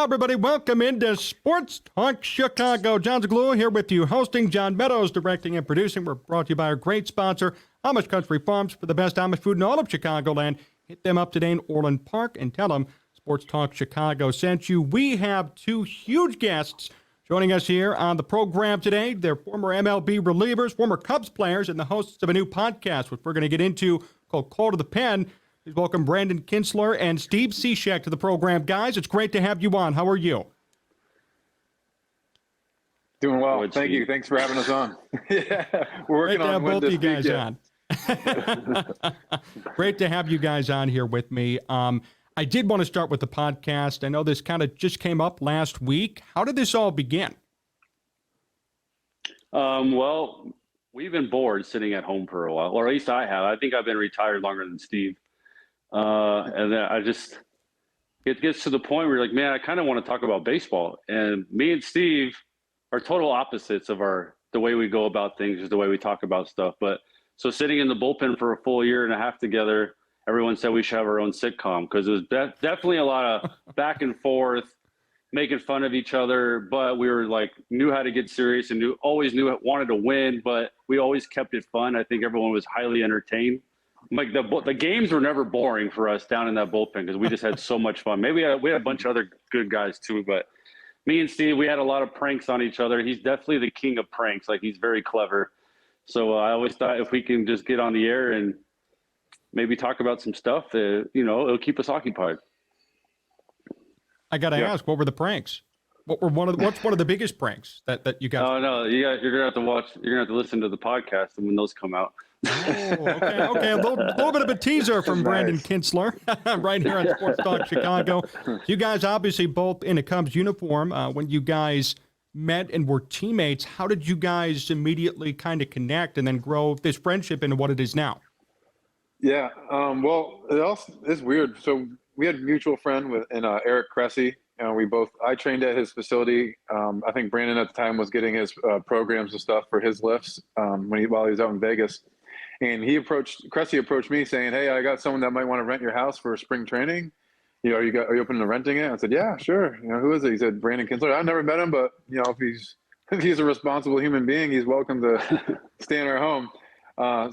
everybody. Welcome into Sports Talk Chicago. John Zaglua here with you, hosting. John Meadows directing and producing. We're brought to you by our great sponsor, Amish Country Farms, for the best Amish food in all of Chicagoland. Hit them up today in Orland Park and tell them Sports Talk Chicago sent you. We have two huge guests joining us here on the program today. They're former MLB relievers, former Cubs players, and the hosts of a new podcast, which we're going to get into, called Call to the Pen. Please welcome Brandon Kintzler and Steve Cishek to the program. Guys, it's great to have you on. How are you? Doing well. Thank you. Thanks for having us on. Yeah, we're working great to on have both of you guys weekend. on. Great to have you guys on here with me. I did want to start with the podcast. I know this kind of just came up last week. How did this all begin? Well, we've been bored sitting at home for a while, or at least I have. I think I've been retired longer than Steve. And then it gets to the point where you're like, man, I kind of want to talk about baseball. And me and Steve are total opposites of the way we go about things, is the way we talk about stuff. But so sitting in the bullpen for a full year and a half together, everyone said we should have our own sitcom, because it was definitely a lot of back and forth, making fun of each other. But we were like, knew how to get serious and wanted to win, but we always kept it fun. I think everyone was highly entertained. Like the games were never boring for us down in that bullpen, because we just had so much fun. Maybe we had a bunch of other good guys too, but me and Steve, we had a lot of pranks on each other. He's definitely the king of pranks. Like, he's very clever. So I always thought if we can just get on the air and maybe talk about some stuff, it'll keep us occupied. I got to ask, what were the pranks? What's one of the biggest pranks that you guys? Oh no, you're gonna have to watch. You're gonna have to listen to the podcast and when those come out. Okay. A little bit of a teaser from Brandon Kintzler right here on Sports Talk Chicago. You guys obviously both in a Cubs uniform. When you guys met and were teammates, how did you guys immediately kind of connect and then grow this friendship into what it is now? Yeah. Well, it's weird. So we had a mutual friend in Eric Cressy. I trained at his facility. I think Brandon at the time was getting his programs and stuff for his lifts while he was out in Vegas. And Cressy approached me saying, "Hey, I got someone that might want to rent your house for spring training. Are you open to renting it?" I said, "Yeah, sure." Who is it? He said, "Brandon Kintzler." I've never met him, but if he's a responsible human being, he's welcome to stay in our home.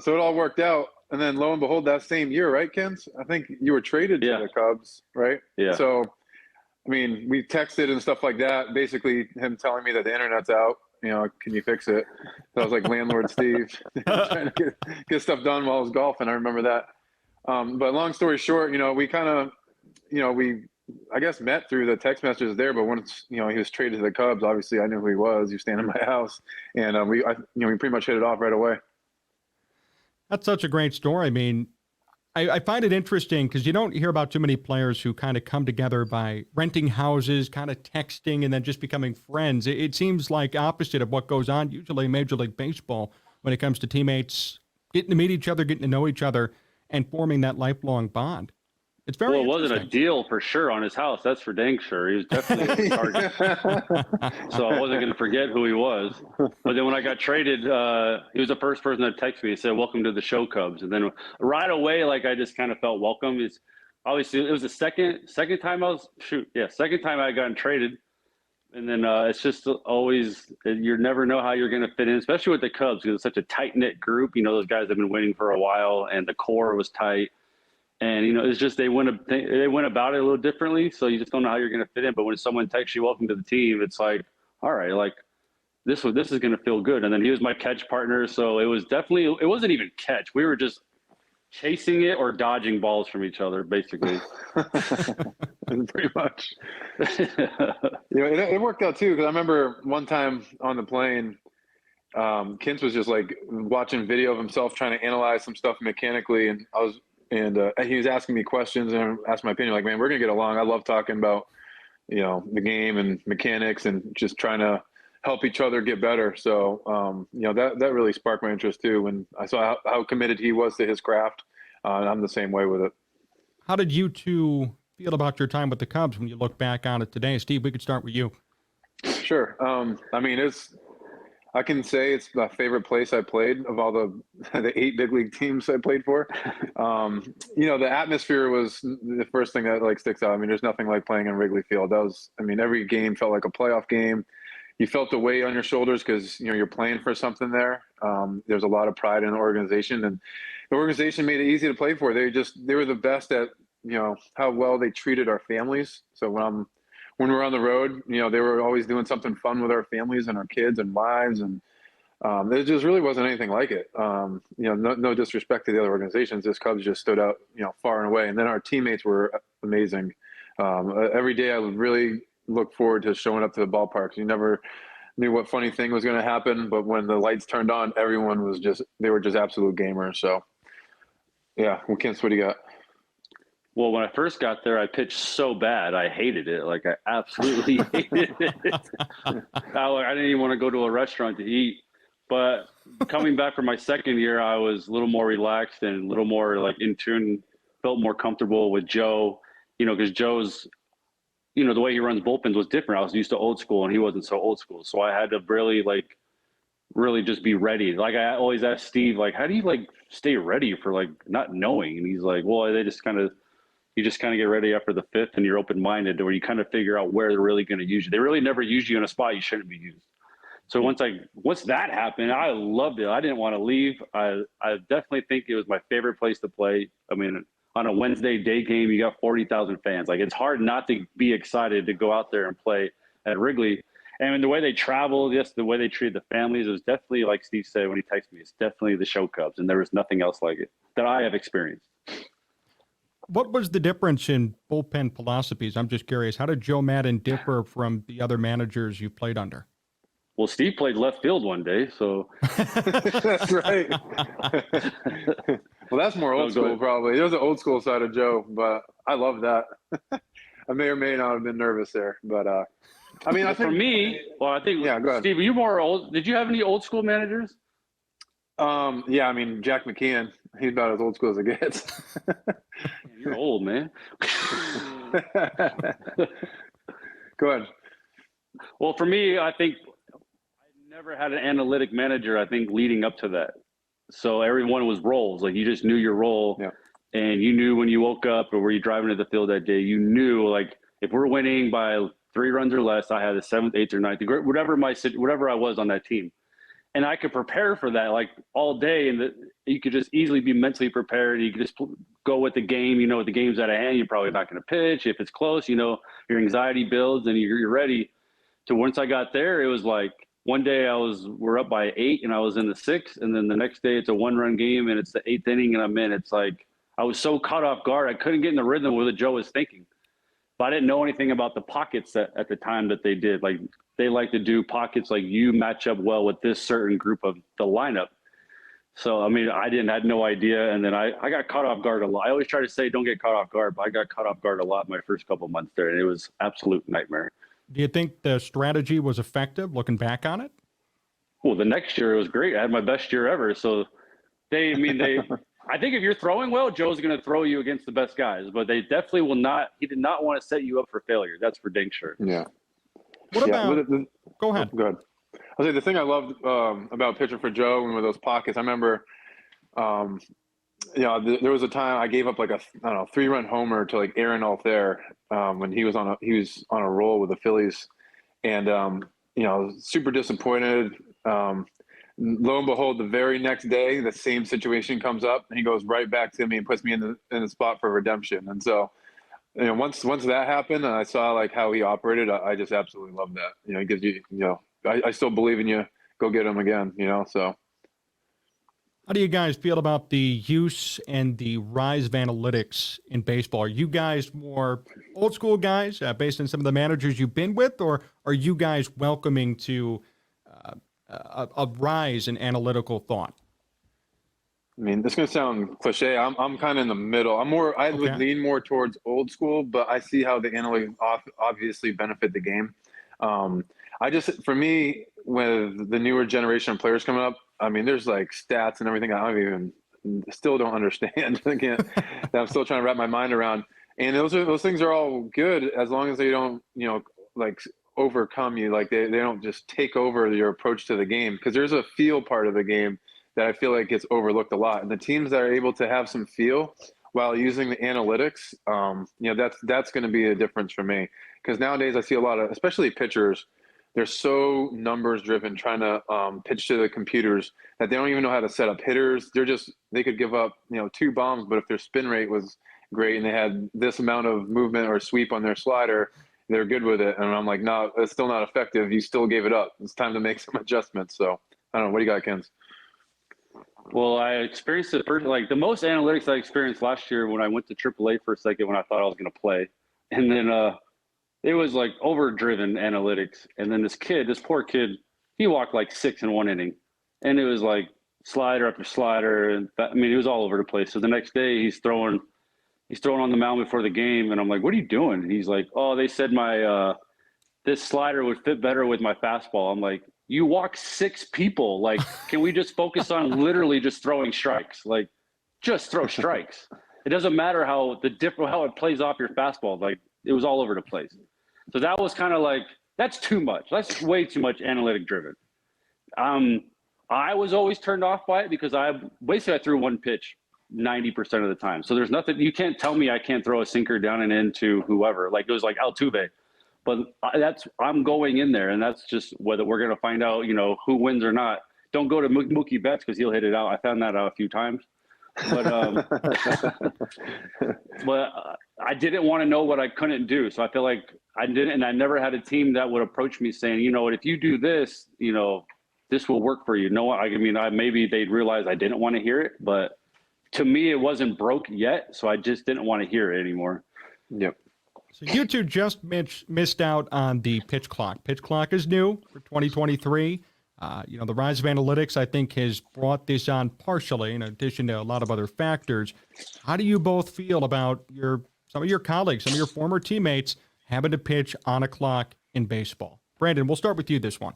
So it all worked out. And then lo and behold, that same year, right, Kins? I think you were traded to the Cubs, right? Yeah. So, I mean, we texted and stuff like that. Basically, him telling me that the internet's out. Can you fix it? So I was like, landlord Steve, trying to get stuff done while I was golfing. I remember that. But long story short, we kind of, I guess met through the text messages there. But once he was traded to the Cubs, obviously I knew who he was. He was staying in my house, and we pretty much hit it off right away. That's such a great story. I mean, I find it interesting because you don't hear about too many players who kind of come together by renting houses, kind of texting, and then just becoming friends. It seems like opposite of what goes on usually in Major League Baseball when it comes to teammates getting to meet each other, getting to know each other, and forming that lifelong bond. It's very Well, it wasn't a deal for sure on his house. That's for dang sure. He was definitely a target. So I wasn't going to forget who he was. But then when I got traded, he was the first person that texted me and said, "Welcome to the show, Cubs." And then right away, I just kind of felt welcome. It's obviously it was the second time second time I had gotten traded. And then it's just always, you never know how you're going to fit in, especially with the Cubs, because it's such a tight-knit group. Those guys have been winning for a while, and the core was tight. And, it's just they went about it a little differently, so you just don't know how you're going to fit in. But when someone texts you, "Welcome to the team," it's like, all right, this is going to feel good. And then he was my catch partner, so it wasn't even catch. We were just chasing it or dodging balls from each other, basically. Pretty much. It worked out too, because I remember one time on the plane, Kins was just watching video of himself trying to analyze some stuff mechanically, and he was asking me questions and asked my opinion. Like, man, we're gonna get along. I love talking about the game and mechanics and just trying to help each other get better. So that really sparked my interest too when I saw how committed he was to his craft. I'm the same way with it. How did you two feel about your time with the Cubs when you look back on it today? Steve, we could start with you. Sure. I mean, I can say it's my favorite place I played of all the 8 big league teams I played for. The atmosphere was the first thing that like sticks out. I mean, there's nothing like playing in Wrigley Field. Every game felt like a playoff game. You felt the weight on your shoulders because you're playing for something there. There's a lot of pride in the organization, and the organization made it easy to play for. They were the best at how well they treated our families. So when we're on the road, they were always doing something fun with our families and our kids and wives, and there just really wasn't anything like it. No disrespect to the other organizations, this Cubs just stood out, far and away. And then our teammates were amazing. Every day I would really look forward to showing up to the ballpark. You never knew what funny thing was going to happen, but when the lights turned on, everyone they were just absolute gamers. So yeah, what do you got? Well, when I first got there, I pitched so bad. I hated it. Like, I absolutely hated it. I didn't even want to go to a restaurant to eat. But coming back for my second year, I was a little more relaxed and a little more like in tune, felt more comfortable with Joe, because Joe's, the way he runs bullpens was different. I was used to old school and he wasn't so old school. So I had to really just be ready. Like, I always ask Steve, like, how do you like stay ready for like not knowing? And he's like, well, you just kind of get ready after the fifth and you're open-minded to where you kind of figure out where they're really going to use you. They really never use you in a spot you shouldn't be used. So once that happened, I loved it. I didn't want to leave. I definitely think it was my favorite place to play. I mean, on a Wednesday day game, you got 40,000 fans. Like, it's hard not to be excited to go out there and play at Wrigley. And the way they traveled, the way they treated the families, it was definitely, like Steve said when he texted me, it's definitely the show Cubs. And there was nothing else like it that I have experienced. What was the difference in bullpen philosophies? I'm just curious. How did Joe Maddon differ from the other managers you played under? Well, Steve played left field one day, so. That's right. Well, that's more old school, probably. There's an old school side of Joe, but I love that. I may or may not have been nervous there, but I mean, I think for me, I think, yeah, go ahead. Steve, are you more old? Did you have any old school managers? Yeah, I mean, Jack McKeon, he's about as old school as it gets. You're old, man. Go ahead. Well, for me, I think I never had an analytic manager, I think, leading up to that. So everyone was roles. Like, you just knew your role. Yeah. And you knew when you woke up or were you driving to the field that day, you knew, like, if we're winning by 3 runs or less, I had the 7th, 8th, or 9th, whatever I was on that team. And I could prepare for that like all day, and you could just easily be mentally prepared. You could just go with the game. With the game's out of hand, you're probably not going to pitch. If it's close, your anxiety builds and you're ready. So once I got there, it was like one day we're up by 8 and I was in the 6th, and then the next day it's a 1-run game and it's the 8th inning and I'm in. It's like I was so caught off guard, I couldn't get in the rhythm with what Joe was thinking. But I didn't know anything about the pockets at the time that they did. Like, they like to do pockets like you match up well with this certain group of the lineup. So, I mean, I had no idea. And then I got caught off guard a lot. I always try to say don't get caught off guard, but I got caught off guard a lot my first couple of months there. And it was absolute nightmare. Do you think the strategy was effective looking back on it? Well, the next year it was great. I had my best year ever. So I think if you're throwing well, Joe's going to throw you against the best guys, but they definitely will not. He did not want to set you up for failure. That's for dang sure. Yeah. What about? Go ahead. Go ahead. I'll say the thing I loved about pitching for Joe and with those pockets. I remember, there was a time I gave up like a 3-run homer to like Aaron Altherr when he was on a roll with the Phillies, and super disappointed. Lo and behold, the very next day, the same situation comes up, and he goes right back to me and puts me in the spot for redemption. And so, once that happened, and I saw like how he operated, I just absolutely love that. It gives you, I still believe in you. Go get him again. So. How do you guys feel about the use and the rise of analytics in baseball? Are you guys more old school guys based on some of the managers you've been with, or are you guys welcoming to a rise in analytical thought? I mean, this is going to sound cliche. I'm kind of in the middle. I would lean more towards old school, but I see how the analytics obviously benefit the game. For me, with the newer generation of players coming up, I mean, there's like stats and everything I still don't understand. That I'm still trying to wrap my mind around. And those things are all good as long as they don't, like overcome you. Like they don't just take over your approach to the game, because there's a feel part of the game that I feel like gets overlooked a lot. And the teams that are able to have some feel while using the analytics, that's going to be a difference for me. Because nowadays I see a lot of, especially pitchers, they're so numbers driven, trying to pitch to the computers, that they don't even know how to set up hitters. They could give up 2 bombs, but if their spin rate was great and they had this amount of movement or sweep on their slider, they're good with it. And I'm like, no, it's still not effective. You still gave it up. It's time to make some adjustments. So I don't know. What do you got, Kens? Well, I experienced it first, like the most analytics I experienced last year when I went to AAA for a second when I thought I was going to play. And then it was like overdriven analytics. And then this poor kid, he walked like 6 in 1 inning. And it was like slider after slider. And it was all over the place. So the next day he's throwing on the mound before the game. And I'm like, what are you doing? And he's like, oh, they said my this slider would fit better with my fastball. I'm like, you walk 6 people. Like, can we just focus on literally just throwing strikes? Like, just throw strikes. It doesn't matter how it plays off your fastball. Like, it was all over the place. So that was kind of like, that's too much. That's way too much analytic driven. I was always turned off by it because I threw 1 pitch 90% of the time. So there's nothing, you can't tell me I can't throw a sinker down and into whoever. Like, it was like Altuve. But I'm going in there, and that's just whether we're going to find out, who wins or not. Don't go to Mookie Betts because he'll hit it out. I found that out a few times. But I didn't want to know what I couldn't do. So I feel like I didn't, and I never had a team that would approach me saying, you know what, if you do this, this will work for you. No, maybe they'd realize I didn't want to hear it, but to me, it wasn't broke yet. So I just didn't want to hear it anymore. Yep. So you two just missed out on the pitch clock. Pitch clock is new for 2023. The rise of analytics, I think, has brought this on partially, in addition to a lot of other factors. How do you both feel about some of your colleagues, some of your former teammates having to pitch on a clock in baseball? Brandon, we'll start with you this one.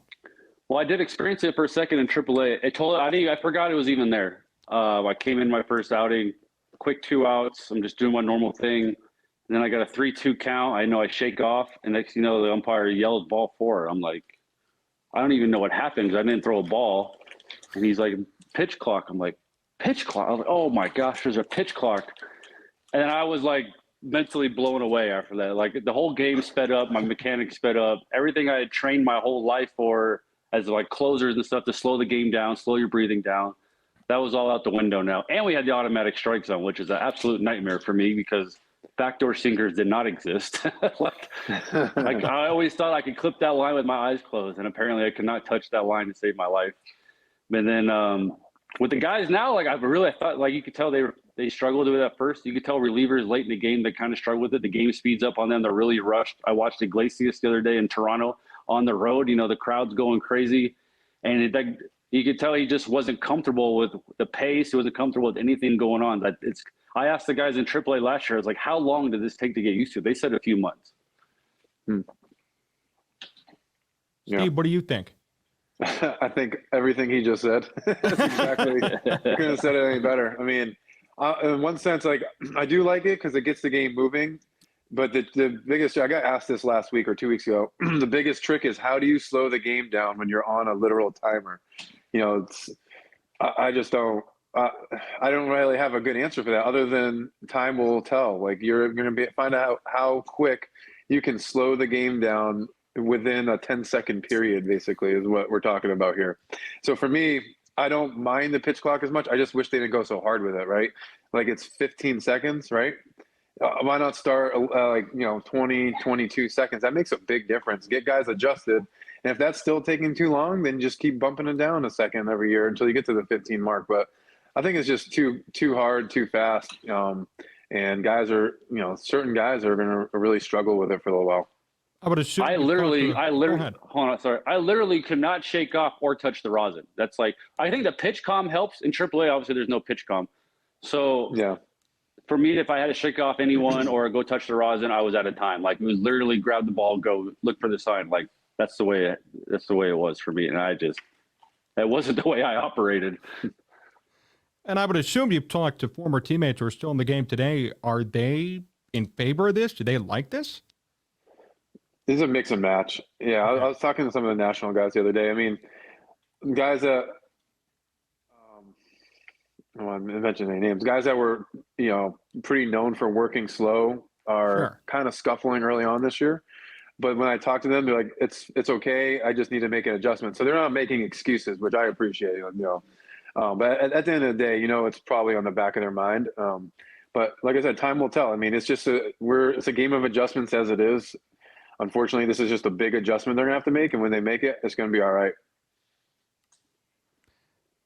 Well, I did experience it for a second in AAA. I forgot it was even there. I came in my first outing, quick 2 outs. I'm just doing my normal thing. And then I got a 3-2 count. I know I shake off, and next thing you know, the umpire yells ball 4. I'm like, I don't even know what happened because I didn't throw a ball. And he's like, pitch clock. I'm like, pitch clock? I was like, oh my gosh, there's a pitch clock. And I was like mentally blown away after that. Like, the whole game sped up, my mechanics sped up. Everything I had trained my whole life for as like closers and stuff to slow the game down, slow your breathing down, that was all out the window now. And we had the automatic strike zone, which is an absolute nightmare for me because backdoor sinkers did not exist. like I always thought I could clip that line with my eyes closed, and apparently I could not touch that line to save my life. And then with the guys now, like I thought, like you could tell they struggled with it at first. You could tell relievers late in the game they kind of struggle with it. The game speeds up on them. They're really rushed. I watched Iglesias the other day in Toronto on the road. The crowd's going crazy, and you could tell he just wasn't comfortable with the pace. He wasn't comfortable with anything going on. I asked the guys in AAA last year, I was like, how long did this take to get used to? They said a few months. Yeah. Steve, what do you think? I think everything he just said. That's exactly. Couldn't have said it any better. I mean, in one sense, like I do like it because it gets the game moving. But the biggest, I got asked this last week or 2 weeks ago. The biggest trick is how do you slow the game down when you're on a literal timer? I just don't. I don't really have a good answer for that other than time will tell. Like you're going to find out how quick you can slow the game down within a 10-second period, basically, is what we're talking about here. So for me, I don't mind the pitch clock as much. I just wish they didn't go so hard with it, right? Like it's 15 seconds, right? Why not start 20, 22 seconds? That makes a big difference. Get guys adjusted. And if that's still taking too long, then just keep bumping it down a second every year until you get to the 15 mark. But I think it's just too hard, too fast. And guys are, certain guys are going to really struggle with it for a little while. I would assume. I literally, hold on, sorry. I literally could not shake off or touch the rosin. That's like, I think the pitch comm helps. In AAA, obviously, there's no pitch comm. So yeah, for me, if I had to shake off anyone or go touch the rosin, I was out of time. Like it was literally grab the ball, go look for the sign. Like that's the way it was for me. And that wasn't the way I operated. And I would assume you've talked to former teammates who are still in the game today. Are they in favor of this? Do they like this? This is a mix and match. Yeah, Okay. I was talking to some of the national guys the other day. I mean, guys that I don't want to mention any names. Guys that were, pretty known for working slow are Sure. kind of scuffling early on this year. But when I talk to them, they're like, "It's okay. I just need to make an adjustment." So they're not making excuses, which I appreciate. But at the end of the day, it's probably on the back of their mind. But like I said, time will tell. I mean, it's just it's a game of adjustments as it is. Unfortunately, this is just a big adjustment they're gonna have to make, and when they make it, it's gonna be all right.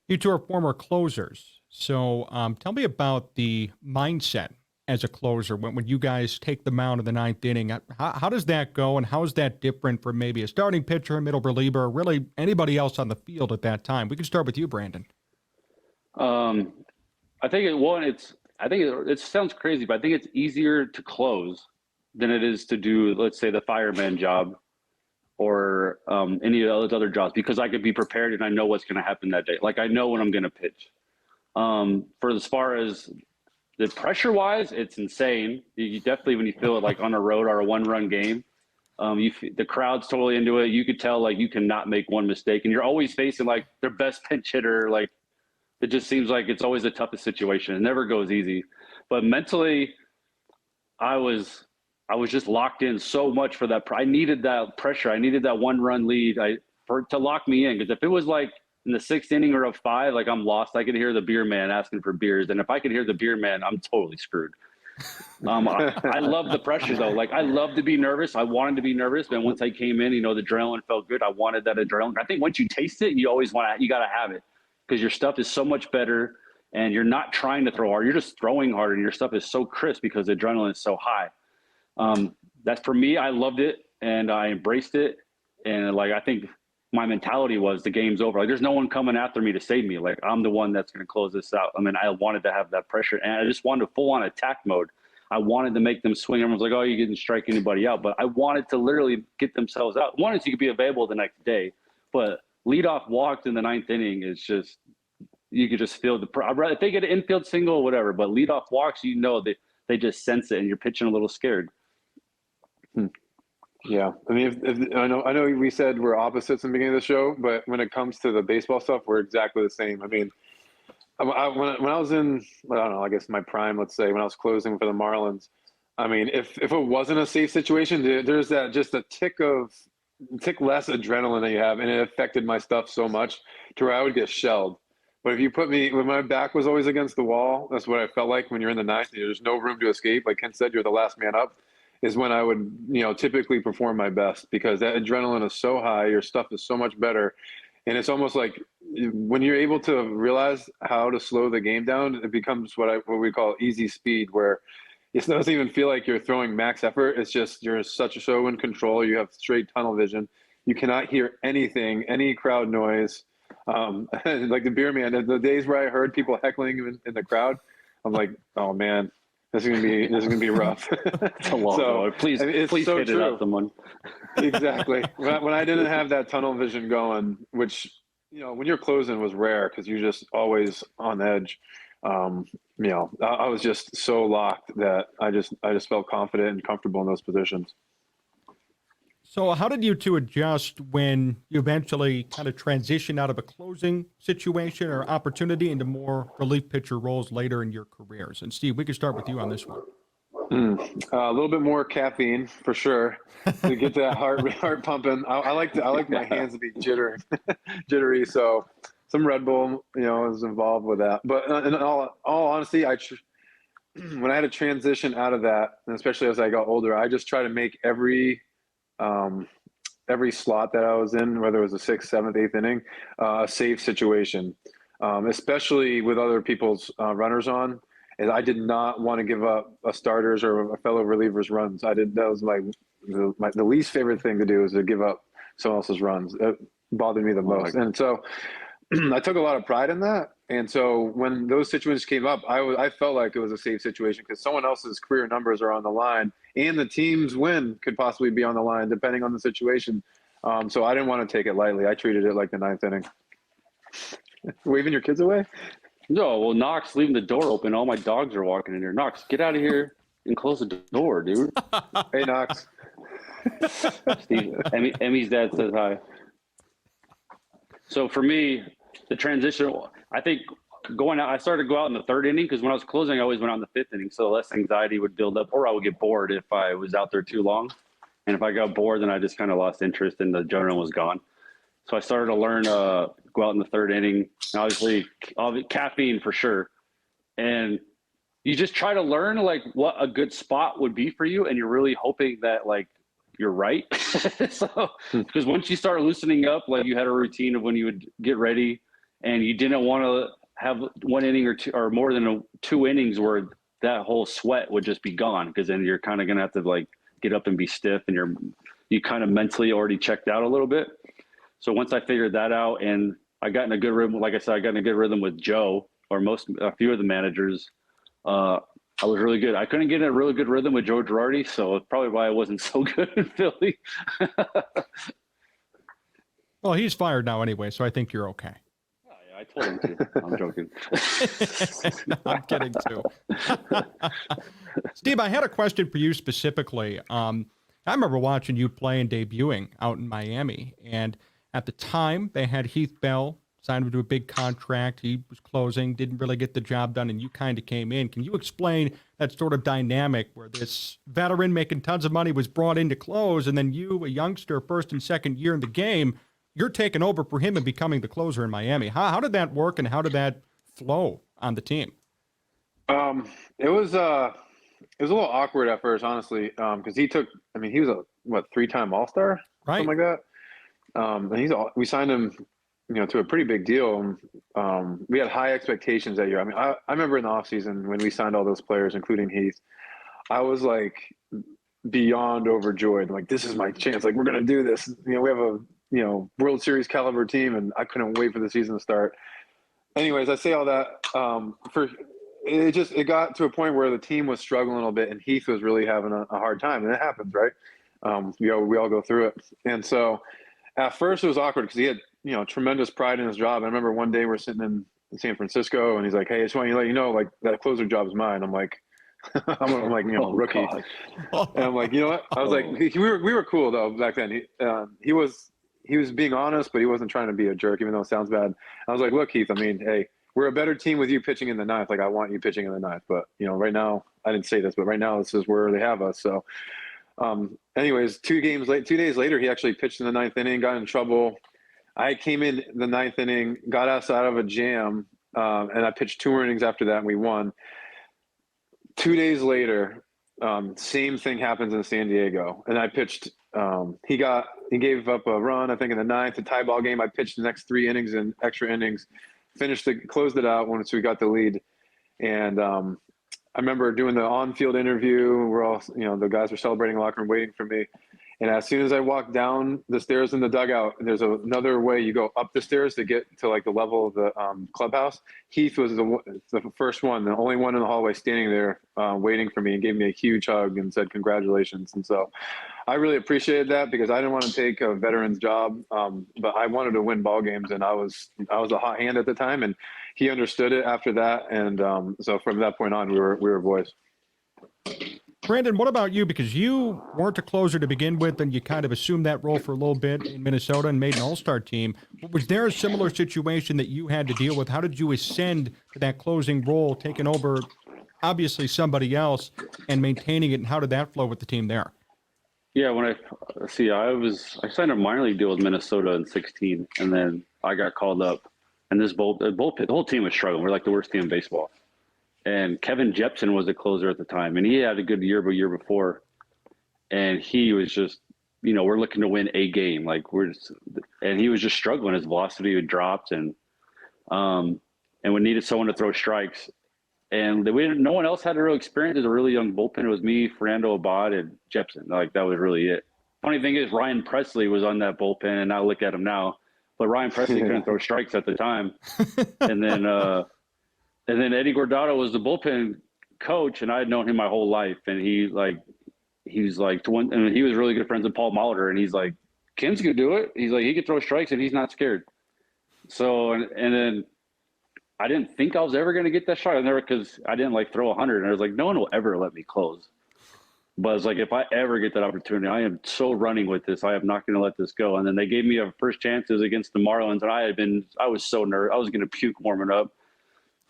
You two are former closers. So tell me about the mindset as a closer when you guys take the mound in the ninth inning. How does that go, and how is that different from maybe a starting pitcher, a middle reliever, or really anybody else on the field at that time? We can start with you, Brandon. I think it sounds crazy, but I think it's easier to close than it is to do, let's say, the fireman job or any of those other jobs, because I could be prepared and I know what's going to happen that day. Like I know when I'm going to pitch. For as far as the pressure wise, it's insane. You definitely, when you feel it like on a road or a 1-run game, the crowd's totally into it. You could tell like you cannot make one mistake, and you're always facing like their best pinch hitter. Like it just seems like it's always the toughest situation. It never goes easy. But mentally, I was just locked in so much for that. I needed that pressure. I needed that 1-run lead to lock me in. Because if it was like in the 6th inning or a 5, like I'm lost. I could hear the beer man asking for beers, and if I could hear the beer man, I'm totally screwed. I love the pressure though. Like I love to be nervous. I wanted to be nervous, but once I came in, the adrenaline felt good. I wanted that adrenaline. I think once you taste it, you got to have it, because your stuff is so much better, and you're not trying to throw hard. You're just throwing hard, and your stuff is so crisp because the adrenaline is so high. That's for me. I loved it and I embraced it. And like, I think my mentality was the game's over. Like there's no one coming after me to save me. Like I'm the one that's going to close this out. I mean, I wanted to have that pressure, and I just wanted full on attack mode. I wanted to make them swing. Everyone's like, "Oh, you didn't strike anybody out," but I wanted to literally get themselves out. One is you could be available the next day, but leadoff walks in the 9th inning is just, you could just feel if they get an infield single or whatever, but leadoff walks, they just sense it, and you're pitching a little scared. Yeah, I mean, if I know we said we're opposites in the beginning of the show, but when it comes to the baseball stuff, we're exactly the same. I mean, when I was in, I don't know, I guess my prime, let's say, when I was closing for the Marlins, I mean, if it wasn't a safe situation, there's that just a tick less adrenaline that you have, and it affected my stuff so much to where I would get shelled. But if you put me, when my back was always against the wall, that's what I felt like when you're in the ninth. There's no room to escape. Like Ken said, you're the last man up. Is when I would, typically perform my best, because that adrenaline is so high, your stuff is so much better. And it's almost like when you're able to realize how to slow the game down, it becomes what we call easy speed, where it doesn't even feel like you're throwing max effort. It's just, you're so in control. You have straight tunnel vision. You cannot hear anything, any crowd noise. Like the beer man, the days where I heard people heckling in the crowd, I'm like, oh man, this is gonna be rough. It's a long road. Please so hit it out, someone. Exactly. When I didn't have that tunnel vision going, which when you're closing was rare because you're just always on edge. I was just so locked that I just felt confident and comfortable in those positions. So how did you two adjust when you eventually kind of transition out of a closing situation or opportunity into more relief pitcher roles later in your careers? And Steve, we can start with you on this one. A little bit more caffeine for sure to get that heart pumping. I like my hands to be jittery. So some Red Bull, is involved with that. But in all honesty, when I had to transition out of that, and especially as I got older, I just try to make every slot that I was in, whether it was the 6th, 7th, 8th inning, a safe situation, especially with other people's runners on. And I did not want to give up a starter's or a fellow reliever's runs. That was the least favorite thing to do, is to give up someone else's runs. It bothered me the most. And so I took a lot of pride in that. And so when those situations came up, I felt like it was a safe situation because someone else's career numbers are on the line, and the team's win could possibly be on the line depending on the situation. So I didn't want to take it lightly. I treated it like the 9th inning. Waving your kids away? No, well, Knox leaving the door open. All my dogs are walking in here. Knox, get out of here and close the door, dude. Hey, Knox. Steve, Emmy's dad says hi. So for me, the transition, I think going out, I started to go out in the third inning because when I was closing, I always went out in the fifth inning. So less anxiety would build up, or I would get bored if I was out there too long. And if I got bored, then I just kind of lost interest and the adrenaline was gone. So I started to learn go out in the third inning. And obviously, caffeine for sure. And you just try to learn like what a good spot would be for you, and you're really hoping that like you're right. So because once you start loosening up, like you had a routine of when you would get ready, and you didn't want to have one inning or two or more than two innings where that whole sweat would just be gone, because then you're kind of gonna have to like get up and be stiff, and you kind of mentally already checked out a little bit. So once I figured that out, and I got in a good rhythm, like I said, I got in a good rhythm with Joe or a few of the managers. I was really good. I couldn't get in a really good rhythm with Joe Girardi, so it's probably why I wasn't so good in Philly. Well, he's fired now anyway, so I think you're okay. Oh, yeah, I told him to. I'm joking. No, I'm kidding too. Steve, I had a question for you specifically. I remember watching you play and debuting out in Miami, and at the time they had Heath Bell signed him to a big contract. He was closing, didn't really get the job done, and you kind of came in. Can you explain that sort of dynamic where this veteran making tons of money was brought in to close, and then you, a youngster, first and second year in the game, you're taking over for him and becoming the closer in Miami? How did that work, and how did that flow on the team? It was a little awkward at first, honestly, because he was a three-time All-Star, Right. something like that. And we signed him, to a pretty big deal. We had high expectations that year. I mean, I remember in the offseason when we signed all those players, including Heath, I was like beyond overjoyed. Like, this is my chance. Like, we're going to do this. We have a, World Series caliber team, and I couldn't wait for the season to start. Anyways, I say all that it got to a point where the team was struggling a little bit, and Heath was really having a hard time, and it happens, right? We all go through it. And so at first it was awkward because he had, tremendous pride in his job. I remember one day we're sitting in San Francisco, and he's like, "Hey, I just want to let you know, like, that closer job is mine." I'm like, rookie. God. And I'm like, you know what? I was like, we were cool though back then. He was being honest, but he wasn't trying to be a jerk, even though it sounds bad. I was like, look, Heath, I mean, hey, we're a better team with you pitching in the ninth. Like, I want you pitching in the ninth, but right now, I didn't say this, but right now this is where they have us. So, anyways, 2 days later, he actually pitched in the ninth inning, got in trouble. I came in the ninth inning, got us out of a jam, and I pitched 2 innings after that, and we won. 2 days later, same thing happens in San Diego, and I pitched. He gave up a run, I think, in the ninth, a tie ball game. I pitched the next 3 innings and extra innings, closed it out once we got the lead. And I remember doing the on-field interview. We're all, the guys were celebrating in the locker room, waiting for me. And as soon as I walked down the stairs in the dugout, there's another way you go up the stairs to get to like the level of the clubhouse. Heath was the first one, the only one in the hallway standing there waiting for me, and gave me a huge hug and said, "Congratulations." And so I really appreciated that, because I didn't want to take a veteran's job, but I wanted to win ball games, and I was a hot hand at the time, and he understood it after that. And so from that point on, we were boys. Brandon, what about you? Because you weren't a closer to begin with, and you kind of assumed that role for a little bit in Minnesota and made an all-star team. Was there a similar situation that you had to deal with? How did you ascend to that closing role, taking over obviously somebody else and maintaining it, and how did that flow with the team there? Yeah, when I signed a minor league deal with Minnesota in 2016, and then I got called up, and the whole team was struggling. We're like the worst team in baseball. And Kevin Jepsen was the closer at the time, and he had a good year before. And he was just, we're looking to win a game. And he was just struggling. His velocity had dropped, and we needed someone to throw strikes. And no one else had a real experience. It was a really young bullpen. It was me, Fernando Abad, and Jepsen. Like, that was really it. Funny thing is, Ryan Presley was on that bullpen, and I look at him now. But Ryan Presley couldn't throw strikes at the time. And then Eddie Guardado was the bullpen coach, and I had known him my whole life. And he was really good friends with Paul Molitor, and he's like, "Ken's gonna do it." He's like, "He could throw strikes, and he's not scared." So, and then I didn't think I was ever gonna get that shot. I never, because I didn't throw 100, and I was like, no one will ever let me close. But I was like, if I ever get that opportunity, I am so running with this. I am not going to let this go. And then they gave me a first chances against the Marlins, and I was so nervous. I was going to puke warming up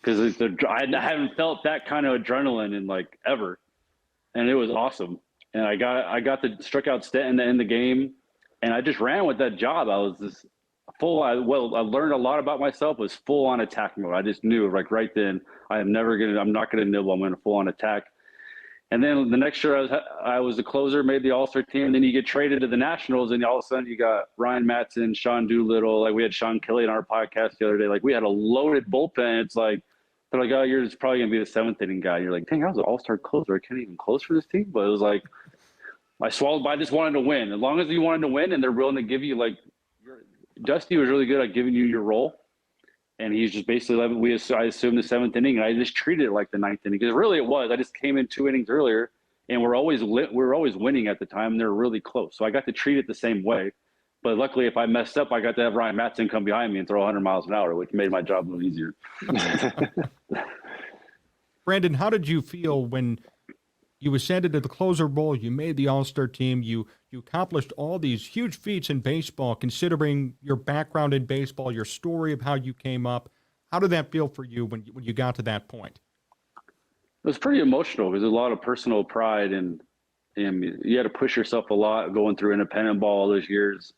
because I haven't felt that kind of adrenaline in like ever, and it was awesome. And I got the strikeout stat in the end of the game, and I just ran with that job. I was just I learned a lot about myself. Was full on attack mode. I just knew like right then I'm not gonna nibble. I'm gonna full on attack. And then the next year I was the closer, made the All-Star team. And then you get traded to the Nationals, and all of a sudden you got Ryan Matson, Sean Doolittle. Like we had Sean Kelly on our podcast the other day. Like we had a loaded bullpen. It's like they're like, oh, you're just probably gonna be the seventh inning guy. You're like, dang, I was an All-Star closer. I can't even close for this team. But it was like I swallowed. But I just wanted to win. As long as you wanted to win, and they're willing to give you like Dusty was really good at giving you your role. And he's just basically I assumed the seventh inning, and I just treated it like the ninth inning because really it was. I just came in 2 innings earlier, and we're always winning at the time. And they're really close, so I got to treat it the same way. But luckily, if I messed up, I got to have Ryan Matson come behind me and throw 100 miles an hour, which made my job a little easier. Brandon, how did you feel when you ascended to the closer role? You made the All-Star team. You accomplished all these huge feats in baseball, considering your background in baseball, your story of how you came up. How did that feel for you when you got to that point? It was pretty emotional because there's a lot of personal pride, and you had to push yourself a lot going through independent ball all those years.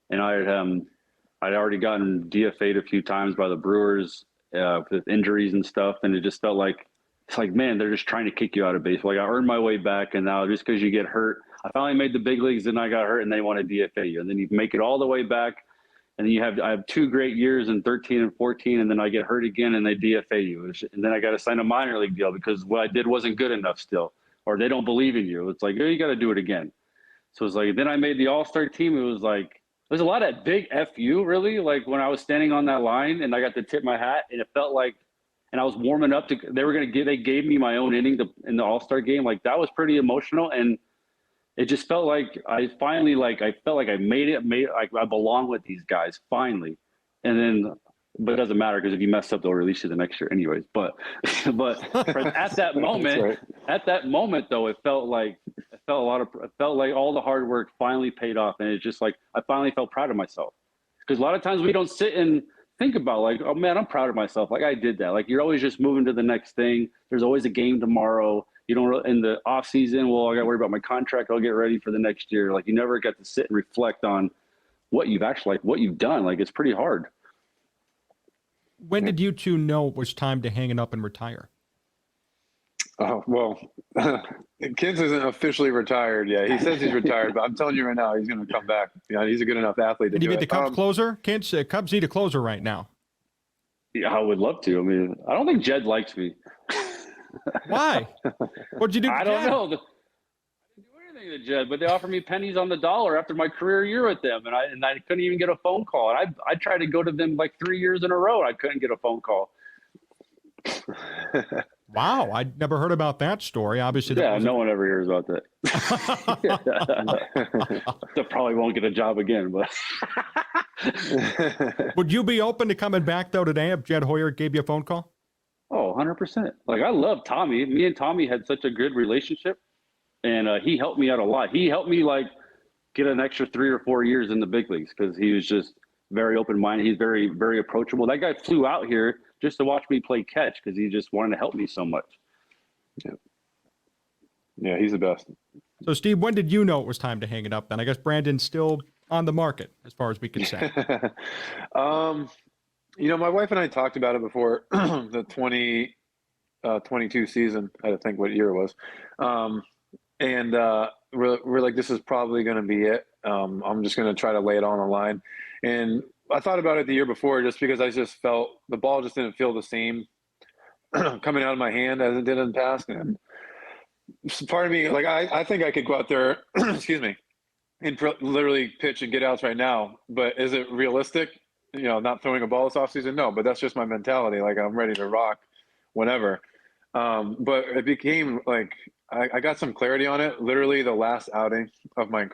And I'd already gotten DFA'd a few times by the Brewers with injuries and stuff, and it just felt like it's like, man, they're just trying to kick you out of baseball. Like I earned my way back, and now just because you get hurt, I finally made the big leagues, and I got hurt, and they want to DFA you, and then you make it all the way back, and then I have 2 great years in 13 and 14, and then I get hurt again, and they DFA you, and then I got to sign a minor league deal because what I did wasn't good enough still, or they don't believe in you. It's like, oh, you got to do it again. So it's like then I made the All-Star team. It was like there's a lot of big FU really, like when I was standing on that line and I got to tip my hat, and it felt like. And I was warming up they gave me my own inning in the All-Star game. Like that was pretty emotional. And it just felt like I felt like I made it, like I belong with these guys finally. And then, but it doesn't matter because if you mess up, they'll release you the next year anyways. But at that moment, right. At that moment though, it felt like all the hard work finally paid off. And it's just like, I finally felt proud of myself because a lot of times we don't sit and think about like, oh man, I'm proud of myself. Like I did that. Like you're always just moving to the next thing. There's always a game tomorrow. You don't in the off season. Well, I got to worry about my contract. I'll get ready for the next year. Like you never get to sit and reflect on what you've done. Like it's pretty hard. When did you two know it was time to hang it up and retire? Oh, well, Kins isn't officially retired yet. He says he's retired, but I'm telling you right now, he's going to come back. He's a good enough athlete to Did do you get it. the Cubs closer? Kents, Cubs need a closer right now. Yeah, I would love to. I mean, I don't think Jed likes me. Why? What'd you do? I don't know. I didn't do anything to Jed, but they offered me pennies on the dollar after my career year with them, and I couldn't even get a phone call. And I tried to go to them like 3 years in a row. I couldn't get a phone call. Wow, I'd never heard about that story. Obviously, no one ever hears about that. They probably won't get a job again, but Would you be open to coming back though today if Jed Hoyer gave you a phone call? Oh, 100%. Like I love Tommy. Me and Tommy had such a good relationship, and he helped me out a lot. He helped me like get an extra 3 or 4 years in the big leagues because he was just very open-minded. He's very, very approachable. That guy flew out here just to watch me play catch because he just wanted to help me so much. Yeah, he's the best. So, Steve, when did you know it was time to hang it up then? I guess Brandon's still on the market as far as we can say. My wife and I talked about it before the 2022 season. I don't think what year it was. And we're like, this is probably going to be it. I'm just going to try to lay it on the line. And I thought about it the year before just because I just felt the ball just didn't feel the same coming out of my hand as it did in the past. And part of me, like, I think I could go out there, excuse me, and literally pitch and get outs right now. But is it realistic? Not throwing a ball this offseason? No, but that's just my mentality. Like, I'm ready to rock whenever. But it became like I got some clarity on it. Literally the last outing of my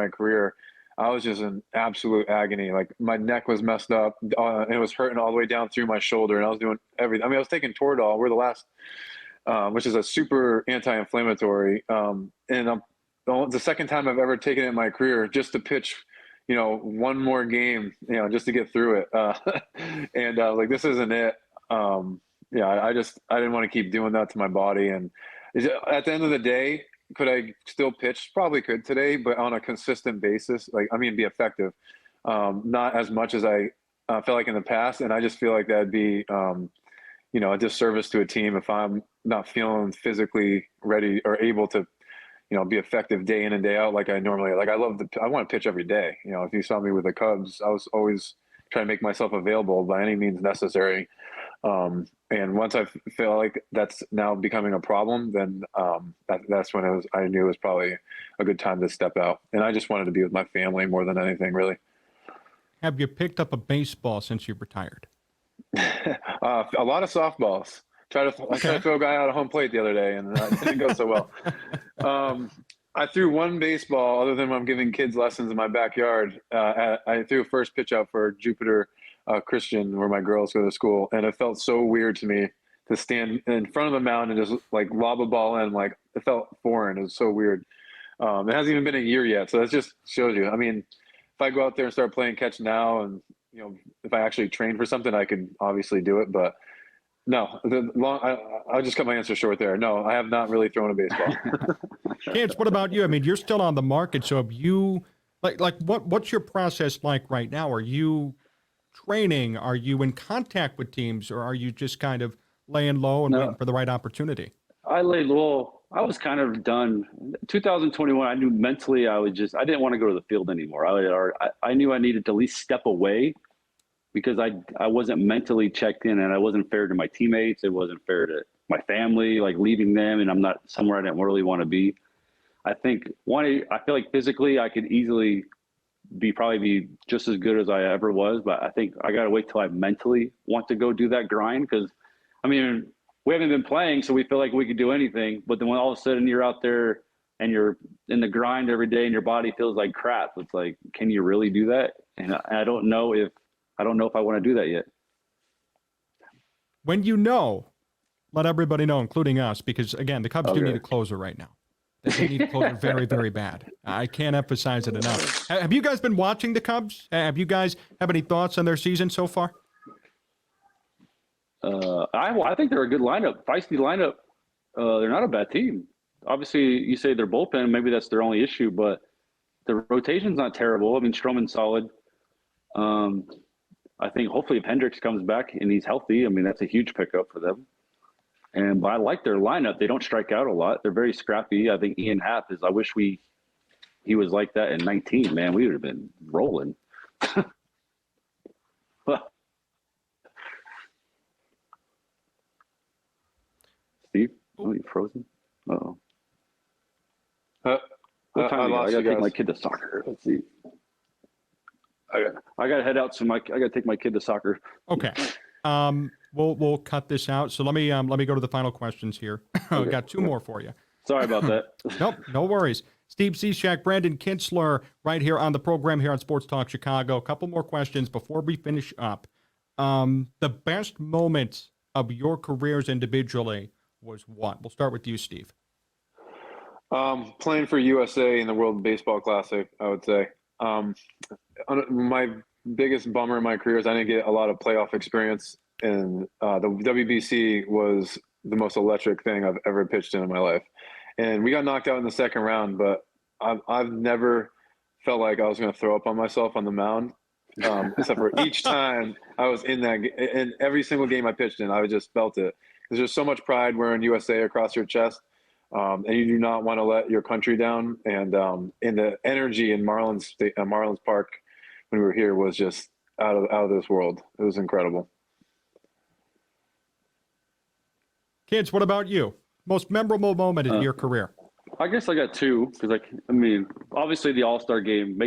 career, I was just in absolute agony. Like my neck was messed up and it was hurting all the way down through my shoulder, and I was doing everything. I mean, I was taking Toradol. We're the last which is a super anti-inflammatory. And the second time I've ever taken it in my career just to pitch, one more game, just to get through it. And I was like, this isn't it. I didn't want to keep doing that to my body. And at the end of the day, could I still pitch? Probably could today, but on a consistent basis, be effective. Not as much as I felt like in the past. And I just feel like that'd be, a disservice to a team if I'm not feeling physically ready or able to, be effective day in and day out like I normally. Like I want to pitch every day. If you saw me with the Cubs, I was always trying to make myself available by any means necessary. And once I feel like that's now becoming a problem, then that's when I knew it was probably a good time to step out. And I just wanted to be with my family more than anything, really. Have you picked up a baseball since you retired? A lot of softballs. I tried to throw a guy out of home plate the other day, and it didn't go so well. I threw one baseball, other than when I'm giving kids lessons in my backyard. I threw a first pitch out for Jupiter Christian, where my girls go to school, and it felt so weird to me to stand in front of the mound and just like lob a ball in. Like it felt foreign. It was so weird. It hasn't even been a year yet, so that just shows you. I mean, if I go out there and start playing catch now, and if I actually train for something, I could obviously do it. But no, I'll just cut my answer short there. No, I have not really thrown a baseball. Chance, what about you? I mean, you're still on the market, so have you what's your process like right now? Are you training? Are you in contact with teams, or are you just kind of laying low and waiting for the right opportunity? I laid low. I was kind of done. 2021, I knew mentally I didn't want to go to the field anymore. I knew I needed to at least step away because I wasn't mentally checked in, and I wasn't fair to my teammates. It wasn't fair to my family, like leaving them, and I'm not somewhere I didn't really want to be. I think I feel like physically I could easily probably be just as good as I ever was, but I think I got to wait till I mentally want to go do that grind. Cause I mean, we haven't been playing, so we feel like we could do anything, but then when all of a sudden you're out there and you're in the grind every day and your body feels like crap, it's like, can you really do that? And I don't know if I want to do that yet. When let everybody know, including us, because again, the Cubs do need a closer right now. They need a closer very, very bad. I can't emphasize it enough. Have you guys been watching the Cubs? Have you guys have any thoughts on their season so far? I think they're a good lineup, feisty lineup. They're not a bad team. Obviously, you say their bullpen, maybe that's their only issue, but the rotation's not terrible. I mean, Stroman's solid. I think hopefully if Hendricks comes back and he's healthy, I mean, that's a huge pickup for them. But I like their lineup. They don't strike out a lot. They're very scrappy. I think Ian Happ I wish he was like that in 19, man. We would have been rolling. Steve? Oh, you frozen? Uh-oh. What time I got to take my kid to soccer. Let's see. I got to head out, so I got to take my kid to soccer. Okay. We'll cut this out. So let me go to the final questions here. I've got two more for you. Sorry about that. Nope, no worries. Steve Cishek, Brandon Kintzler, right here on the program here on Sports Talk Chicago. A couple more questions before we finish up. The best moment of your careers individually was what? We'll start with you, Steve. Playing for USA in the World Baseball Classic, I would say. My biggest bummer in my career is I didn't get a lot of playoff experience, and the WBC was the most electric thing I've ever pitched in my life. And we got knocked out in the second round, but I've never felt like I was going to throw up on myself on the mound, except for each time I was in every single game I pitched in, I just felt it. There's just so much pride wearing USA across your chest. And you do not want to let your country down. And in the energy in Marlins Park when we were here was just out of this world. It was incredible. Kids, what about you? Most memorable moment in your career? I guess I got two because, obviously the All-Star game,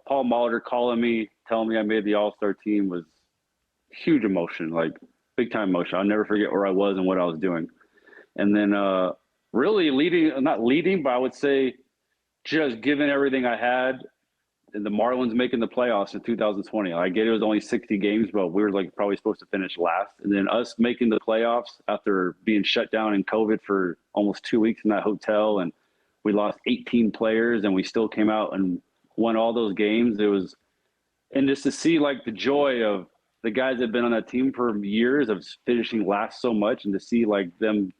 Paul Molitor calling me, telling me I made the All-Star team was huge emotion, like big time emotion. I'll never forget where I was and what I was doing. And then really not leading, but I would say just giving everything I had the Marlins making the playoffs in 2020. I get it was only 60 games, but we were like probably supposed to finish last. And then us making the playoffs after being shut down in COVID for almost 2 weeks in that hotel, and we lost 18 players, and we still came out and won all those games. It was, and just to see like the joy of the guys that have been on that team for years of finishing last so much, and to see like them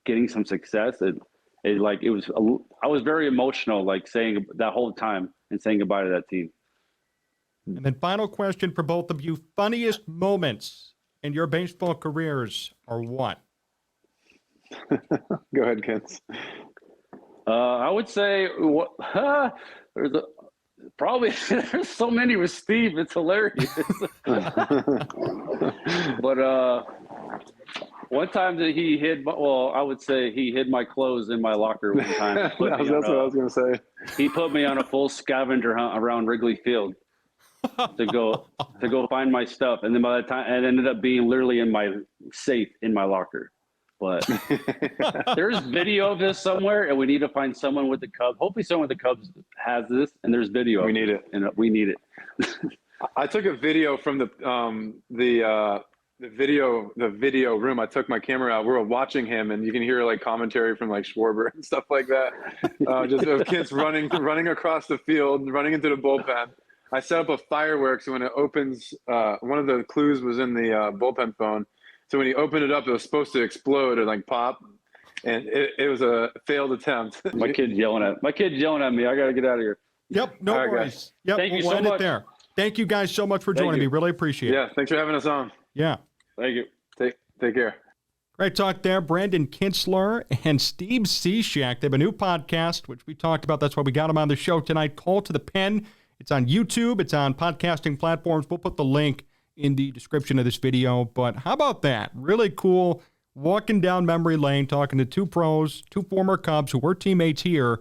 getting some success, I was very emotional, like saying that whole time and saying goodbye to that team. And then final question for both of you. Funniest moments in your baseball careers are what? Go ahead, Kens. I would say probably there's so many with Steve. It's hilarious. But one time that he hid, I would say he hid my clothes in my locker one time. That's what I was going to say. He put me on a full scavenger hunt around Wrigley Field to go find my stuff, and then by the time it ended up being literally in my safe in my locker. But there's video of this somewhere, and we need to find someone with the Cubs. Hopefully, someone with the Cubs has this, and there's video. We need it, and we need it. I took a video from the video room. I took my camera out. We were watching him, and you can hear like commentary from like Schwarber and stuff like that. Just of kids running across the field, running into the bullpen. I set up a fireworks when it opens. One of the clues was in the bullpen phone. So when he opened it up, it was supposed to explode and like pop, and it was a failed attempt. My kid's yelling at me. I got to get out of here. Yep, no worries. Yep, Thank you we'll so end it much. there. Thank you guys so much for joining me. Really appreciate it. Yeah, thanks for having us on. Yeah. Thank you. Take care. Great talk there. Brandon Kintzler and Steve Cishek. They have a new podcast, which we talked about. That's why we got them on the show tonight. Call to the Pen. It's on YouTube. It's on podcasting platforms. We'll put the link in the description of this video. But how about that? Really cool. Walking down memory lane, talking to two pros, two former Cubs who were teammates here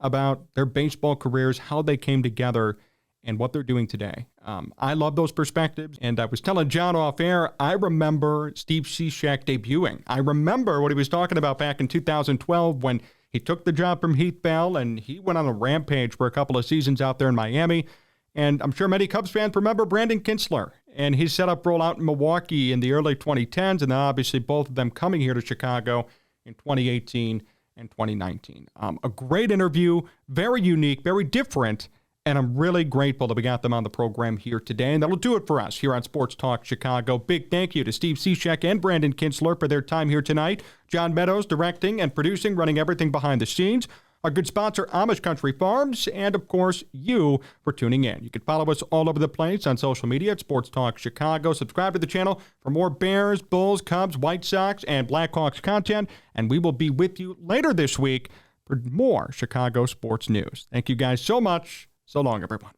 about their baseball careers, how they came together, and what they're doing today. I love those perspectives. And I was telling John off air, I remember Steve Cishek debuting. I remember what he was talking about back in 2012 when he took the job from Heath Bell, and he went on a rampage for a couple of seasons out there in Miami. And I'm sure many Cubs fans remember Brandon Kintzler and his setup roll out in Milwaukee in the early 2010s, and then obviously both of them coming here to Chicago in 2018 and 2019. A great interview, very unique, very different, and I'm really grateful that we got them on the program here today. And that'll do it for us here on Sports Talk Chicago. Big thank you to Steve Cishek and Brandon Kintzler for their time here tonight. John Meadows directing and producing, running everything behind the scenes. Our good sponsor, Amish Country Farms, and of course, you for tuning in. You can follow us all over the place on social media at Sports Talk Chicago. Subscribe to the channel for more Bears, Bulls, Cubs, White Sox, and Blackhawks content. And we will be with you later this week for more Chicago sports news. Thank you guys so much. So long, everyone.